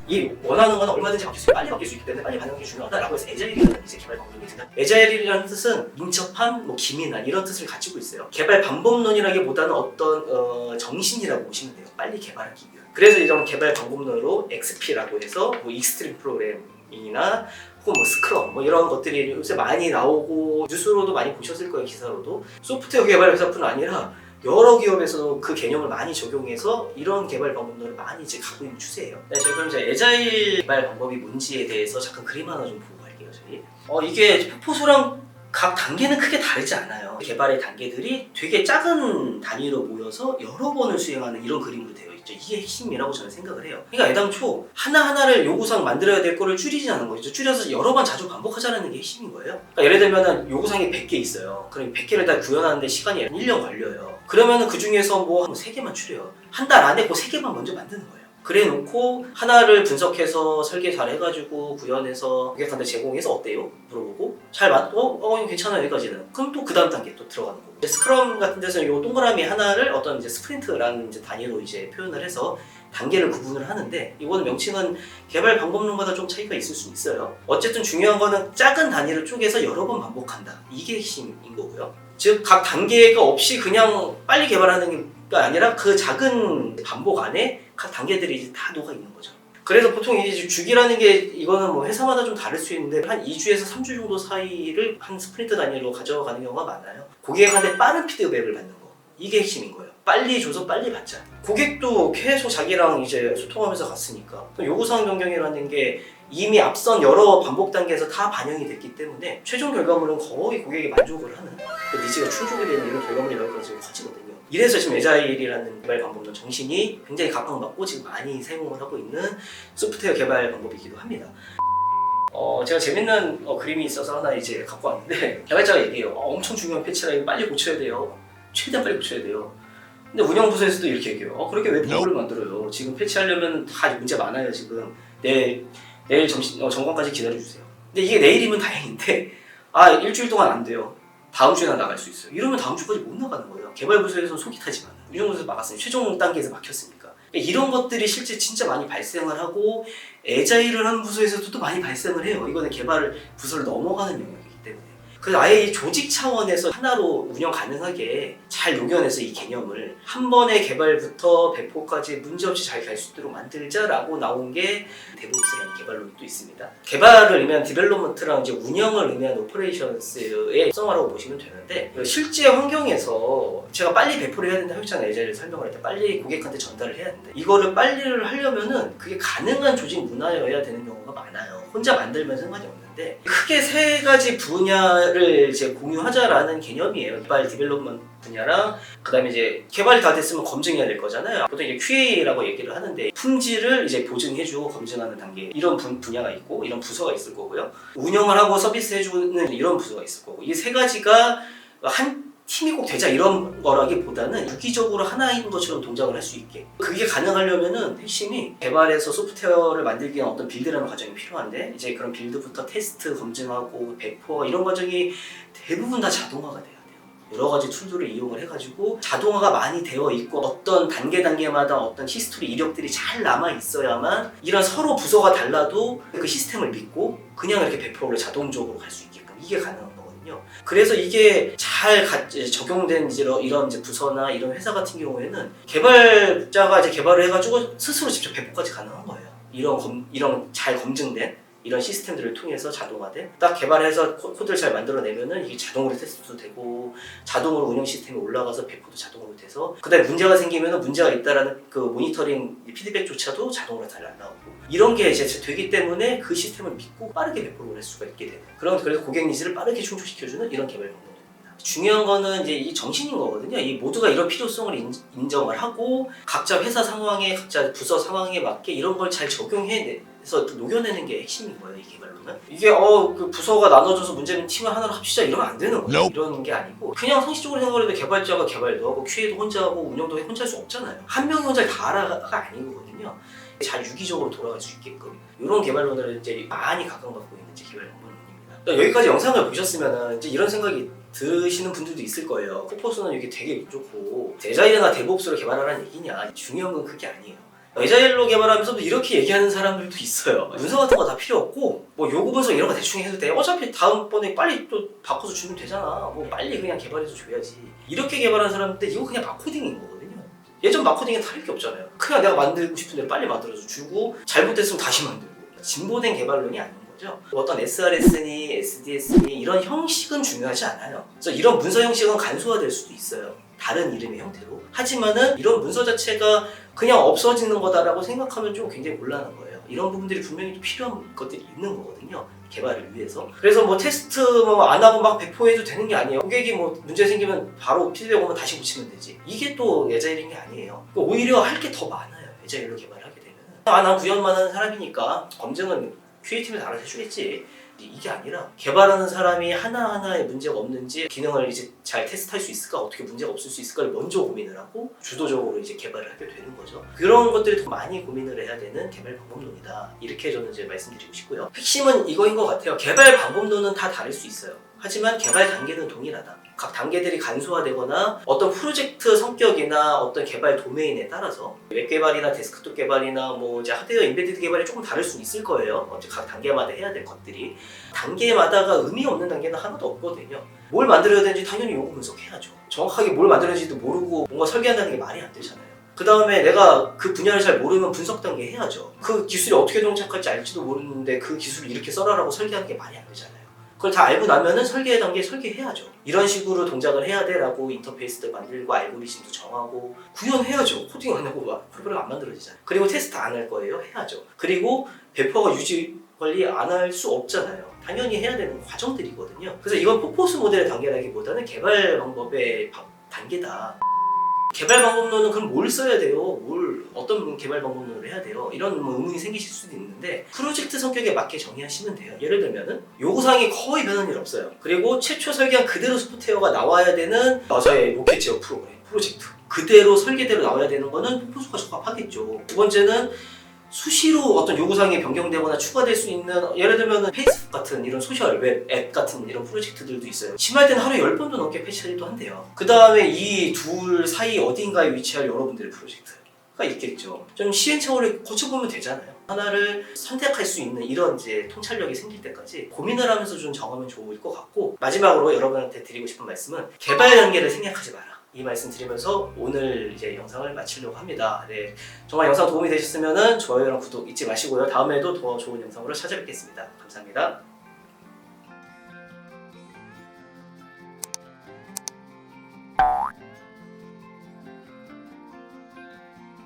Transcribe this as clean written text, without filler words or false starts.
이 원하는 건 얼마든지 바뀔 수 있고 빨리 바뀔 수 있기 때문에 빨리 반영이 중요하다라고 해서 에자일이라는 이제 개발 방법이 있습니다. 에자일이라는 뜻은 민첩한, 기민한 이런 뜻을 가지고 있어요. 개발 방법론이라기보다는 어떤 정신이라고 보시면 돼요. 빨리 개발하기 위한. 그래서 이런 개발 방법론으로 XP라고 해서 익스트림 프로그래밍이나 혹은 스크럼 이런 것들이 요새 많이 나오고 뉴스로도 많이 보셨을 거예요. 기사로도. 소프트웨어 개발 회사뿐 아니라 여러 기업에서 그 개념을 많이 적용해서 이런 개발 방법론을 많이 이제 가고 있는 추세예요. 네, 저희 그럼 이제 에자일 개발 방법이 뭔지에 대해서 잠깐 그림 하나 좀 보고 갈게요. 저희. 이게 폭포수랑 각 단계는 크게 다르지 않아요. 개발의 단계들이 되게 작은 단위로 모여서 여러 번을 수행하는 이런 그림으로 되어 있죠. 이게 핵심이라고 저는 생각을 해요. 그러니까 애당초 하나하나를 요구사항 만들어야 될 거를 줄이지 않은 거죠. 줄여서 여러 번 자주 반복하자는 게 핵심인 거예요. 그러니까 예를 들면 요구사항이 100개 있어요. 그럼 100개를 다 구현하는데 시간이 1년 걸려요. 그러면 그 중에서 한 3개만 추려요. 한 달 안에 그 3개만 먼저 만드는 거예요. 그래 놓고 하나를 분석해서 설계 잘 해가지고 구현해서 고객한테 제공해서 어때요? 물어보고 잘 이거 괜찮아요 여기까지는. 그럼 또 그 다음 단계 또 들어가는 거고. 스크럼 같은 데서는 이 동그라미 하나를 어떤 이제 스프린트라는 이제 단위로 이제 표현을 해서 단계를 구분을 하는데 이거는 명칭은 개발 방법론마다 좀 차이가 있을 수 있어요. 어쨌든 중요한 거는 작은 단위를 쪼개서 여러 번 반복한다. 이게 핵심인 거고요. 즉 각 단계가 없이 그냥 빨리 개발하는 게 아니라 그 작은 반복 안에 각 단계들이 이제 다 녹아 있는 거죠. 그래서 보통 이제 주기라는 게 이거는 회사마다 좀 다를 수 있는데 한 2주에서 3주 정도 사이를 한 스프린트 단위로 가져가는 경우가 많아요. 고객한테 빠른 피드백을 받는 거. 이게 핵심인 거예요. 빨리 줘서 빨리 받자. 고객도 계속 자기랑 이제 소통하면서 갔으니까. 요구사항 변경이라는 게 이미 앞선 여러 반복 단계에서 다 반영이 됐기 때문에 최종 결과물은 거의 고객이 만족을 하는 그 니즈가 충족이 되는 이런 결과물이 나올 가능성이 커지거든요. 이래서 지금 에자일이라는 개발 방법론 정신이 굉장히 각광받고 지금 많이 사용을 하고 있는 소프트웨어 개발 방법이기도 합니다. 제가 재밌는 그림이 있어서 하나 이제 갖고 왔는데 개발자가 얘기해요. 엄청 중요한 패치라 이거 빨리 고쳐야 돼요. 최대한 빨리 고쳐야 돼요. 근데 운영부서에서도 이렇게 얘기해요. 그렇게 왜 버그를 만들어요? 지금 패치하려면 다 문제 많아요. 지금 내일 점검까지 기다려주세요. 근데 이게 내일이면 다행인데 일주일 동안 안 돼요. 다음 주에나 나갈 수 있어요. 이러면 다음 주까지 못 나가는 거예요. 개발부서에서는 속이 타지만 운영부서에서 막았으니 최종 단계에서 막혔으니까. 이런 것들이 실제 진짜 많이 발생을 하고 에자일을 하는 부서에서도 또 많이 발생을 해요. 이거는 개발 부서를 넘어가는 영역이기 때문에. 그래서 아예 이 조직 차원에서 하나로 운영 가능하게 잘 녹여내서 이 개념을 한 번의 개발부터 배포까지 문제없이 잘 갈 수 있도록 만들자라고 나온 게 데브옵스라는 개발론이 또 있습니다. 개발을 의미한 디벨롭먼트랑 이제 운영을 의미한 오퍼레이션스의 합성어라고 보시면 되는데 실제 환경에서 제가 빨리 배포를 해야 된다 했잖아요. 예전에 설명을 할 때 빨리 고객한테 전달을 해야 된다. 이거를 빨리를 하려면은 그게 가능한 조직 문화여야 되는 경우가 많아요. 혼자 만들면 상관이 없는데 크게 3가지 분야를 이제 공유하자라는 개념이에요. 개발 디벨롭먼트 분야랑 그다음에 이제 개발이 다 됐으면 검증해야 될 거잖아요. 보통 이제 QA라고 얘기를 하는데 품질을 이제 보증해주고 검증하는 단계 이런 분야가 있고 이런 부서가 있을 거고요. 운영을 하고 서비스해주는 이런 부서가 있을 거고 이 3가지가 한 팀이 꼭 되자 이런 거라기보다는 유기적으로 하나인 것처럼 동작을 할 수 있게 그게 가능하려면은 핵심이 개발해서 소프트웨어를 만들기 위한 어떤 빌드라는 과정이 필요한데 이제 그런 빌드부터 테스트 검증하고 배포 이런 과정이 대부분 다 자동화가 돼요. 여러 가지 툴들을 이용을 해가지고 자동화가 많이 되어 있고 어떤 단계마다 어떤 히스토리 이력들이 잘 남아 있어야만 이런 서로 부서가 달라도 그 시스템을 믿고 그냥 이렇게 배포를 자동적으로 할 수 있게끔 이게 가능한 거거든요. 그래서 이게 잘 적용된 이런 이제 부서나 이런 회사 같은 경우에는 개발자가 이제 개발을 해가지고 스스로 직접 배포까지 가능한 거예요. 이런 잘 검증된 이런 시스템들을 통해서 자동화된 딱 개발해서 코드를 잘 만들어내면은 이게 자동으로 테스트도 되고 자동으로 운영 시스템에 올라가서 배포도 자동으로 돼서 그다음에 문제가 생기면은 문제가 있다라는 그 모니터링 피드백조차도 자동으로 잘 나오고 이런 게 이제 되기 때문에 그 시스템을 믿고 빠르게 배포를 할 수가 있게 되는 그래서 고객 니즈를 빠르게 충족시켜주는 이런 개발 방법입니다. 중요한 거는 이제 이 정신인 거거든요. 이 모두가 이런 필요성을 인정을 하고 각자 회사 상황에 각자 부서 상황에 맞게 이런 걸 잘 적용해서 녹여내는 게 핵심인 거예요. 이 개발로는 이게 그 부서가 나눠져서 문제는 팀을 하나로 합치자 이러면 안 되는 거예요. 이런 게 아니고 그냥 상식적으로 생각을 해도 개발자가 개발도 하고 QA도 혼자 하고 운영도 혼자 할 수 없잖아요. 한 명이 혼자 다 알아가 아니거든요. 잘 유기적으로 돌아갈 수 있게끔 이런 개발론을 이제 많이 각광받고 있는 개발 방법론입니다. 여기까지 영상을 보셨으면 이제 이런 생각이 드시는 분들도 있을 거예요. 폭포수는 이게 되게 좋고 에자일이나 데브옵스로 개발하라는 얘기냐. 중요한 건 그게 아니에요. 에자일로 개발하면서도 이렇게 얘기하는 사람들도 있어요. 문서 같은 거 다 필요 없고 뭐 요구 분석 이런 거 대충 해도 돼. 어차피 다음번에 빨리 또 바꿔서 주면 되잖아. 뭐 빨리 그냥 개발해서 줘야지. 이렇게 개발하는 사람들 이거 그냥 마코딩인 거거든요. 예전 마코딩에 다를 게 없잖아요. 그냥 내가 만들고 싶은 대로 빨리 만들어서 주고 잘못됐으면 다시 만들고. 진보된 개발론이 아닌 거죠. 어떤 SRS니 SDS니 이런 형식은 중요하지 않아요. 그래서 이런 문서 형식은 간소화될 수도 있어요. 다른 이름의 형태로. 하지만은 이런 문서 자체가 그냥 없어지는 거다라고 생각하면 좀 굉장히 곤란한 거예요. 이런 부분들이 분명히 또 필요한 것들이 있는 거거든요. 개발을 위해서. 그래서 뭐 테스트 뭐 안 하고 막 배포해도 되는 게 아니에요. 고객이 뭐 문제 생기면 바로 피드백 오면 다시 고치면 되지. 이게 또 에자일인 게 아니에요. 오히려 할 게 더 많아요. 에자일로 개발하게 되면. 난 구현만 하는 사람이니까 검증은 QA팀에서 알아서 해주겠지. 이게 아니라 개발하는 사람이 하나하나에 문제가 없는지 기능을 이제 잘 테스트할 수 있을까 어떻게 문제가 없을 수 있을까를 먼저 고민을 하고 주도적으로 이제 개발을 하게 되는 거죠. 그런 것들이 더 많이 고민을 해야 되는 개발 방법론이다. 이렇게 저는 이제 말씀드리고 싶고요. 핵심은 이거인 것 같아요. 개발 방법론은 다 다를 수 있어요. 하지만 개발 단계는 동일하다. 각 단계들이 간소화되거나 어떤 프로젝트 성격이나 어떤 개발 도메인에 따라서 웹 개발이나 데스크톱 개발이나 뭐 이제 하드웨어 임베디드 개발이 조금 다를 수 있을 거예요. 각 단계마다 해야 될 것들이. 단계마다가 의미 없는 단계는 하나도 없거든요. 뭘 만들어야 되는지 당연히 요구 분석해야죠. 정확하게 뭘 만들어야지도 모르고 뭔가 설계한다는 게 말이 안 되잖아요. 그 다음에 내가 그 분야를 잘 모르면 분석 단계 해야죠. 그 기술이 어떻게 동작할지 알지도 모르는데 그 기술을 이렇게 써라라고 설계하는 게 말이 안 되잖아요. 그걸 다 알고 나면은 설계 단계 설계해야죠. 이런 식으로 동작을 해야 돼라고 인터페이스도 만들고 알고리즘도 정하고 구현해야죠. 코딩 안 하고 프로그램 안 만들어지잖아요. 그리고 테스트 안 할 거예요. 해야죠. 그리고 배포가 유지 관리 안 할 수 없잖아요. 당연히 해야 되는 과정들이거든요. 그래서 이건 포포스 모델의 단계라기보다는 개발 방법의 단계다. 개발 방법론은 그럼 뭘 써야 돼요? 어떤 개발 방법론을 해야 돼요? 이런 뭐 의문이 생기실 수도 있는데 프로젝트 성격에 맞게 정의하시면 돼요. 예를 들면은 요구사항이 거의 변한 일 없어요. 그리고 최초 설계한 그대로 소프트웨어가 나와야 되는 저의 로켓 제어 프로젝트 그대로 설계대로 나와야 되는 거는 포포스가 적합하겠죠. 두 번째는 수시로 어떤 요구사항이 변경되거나 추가될 수 있는 예를 들면 페이스북 같은 이런 소셜 웹 앱 같은 이런 프로젝트들도 있어요. 심할 때는 하루에 10번도 넘게 패치도 한대요. 그 다음에 이 둘 사이 어딘가에 위치할 여러분들의 프로젝트가 있겠죠. 좀 시행착오를 거쳐보면 되잖아요. 하나를 선택할 수 있는 이런 이제 통찰력이 생길 때까지 고민을 하면서 좀 정하면 좋을 것 같고 마지막으로 여러분한테 드리고 싶은 말씀은 개발 단계를 생략하지 마라. 이 말씀 드리면서 오늘 이제 영상을 마치려고 합니다. 네, 정말 영상 도움이 되셨으면 좋아요랑 구독 잊지 마시고요. 다음에도 더 좋은 영상으로 찾아뵙겠습니다. 감사합니다.